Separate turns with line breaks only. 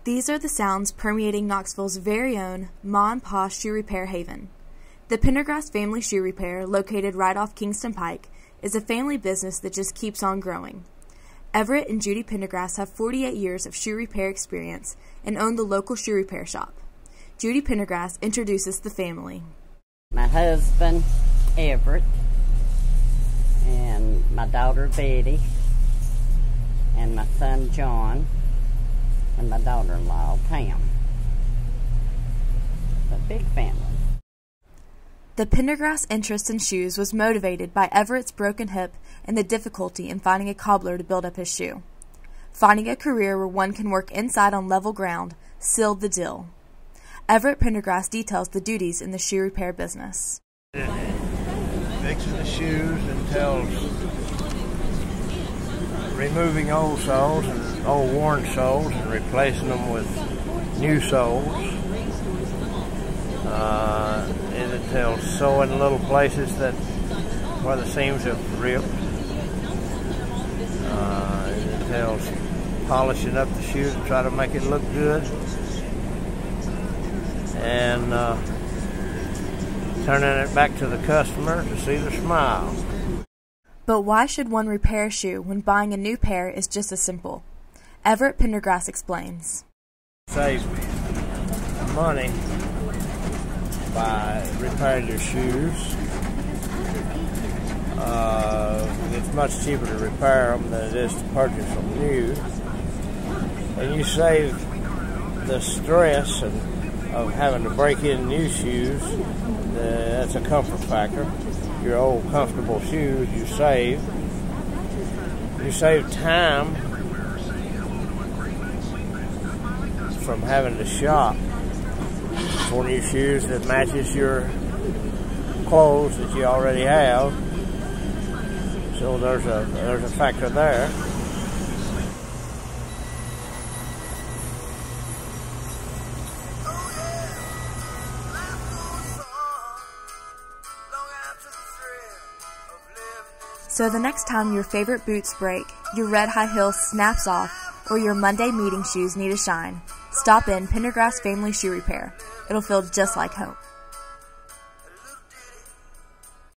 These are the sounds permeating Knoxville's very own Ma and Pa shoe repair haven. The Pendergrass Family Shoe Repair, located right off Kingston Pike, is a family business that just keeps on growing. Everett and Judy Pendergrass have 48 years of shoe repair experience and own the local shoe repair shop. Judy Pendergrass introduces the family.
My husband, Everett, and my daughter, Betty, and my son, John, and my daughter-in-law, Pam. It's a big family.
The Pendergrass interest in shoes was motivated by Everett's broken hip and the difficulty in finding a cobbler to build up his shoe. Finding a career where one can work inside on level ground sealed the deal. Everett Pendergrass details the duties in the shoe repair business.
Fixing the shoes entails removing old soles and old worn soles and replacing them with new soles. It entails sewing little places where the seams have ripped. It entails polishing up the shoe to try to make it look good, and turning it back to the customer to see the smile.
But why should one repair a shoe when buying a new pair is just as simple? Everett Pendergrass explains.
It saves me money by repairing your shoes. It's much cheaper to repair them than it is to purchase them new. And you save the stress of having to break in new shoes. That's a comfort factor. Your old comfortable shoes you save. You save time from having to shop for new shoes that matches your clothes that you already have. So there's a factor there.
So the next time your favorite boots break, your red high heel snaps off, or your Monday meeting shoes need a shine, stop in Pendergrass Family Shoe Repair. It'll feel just like home.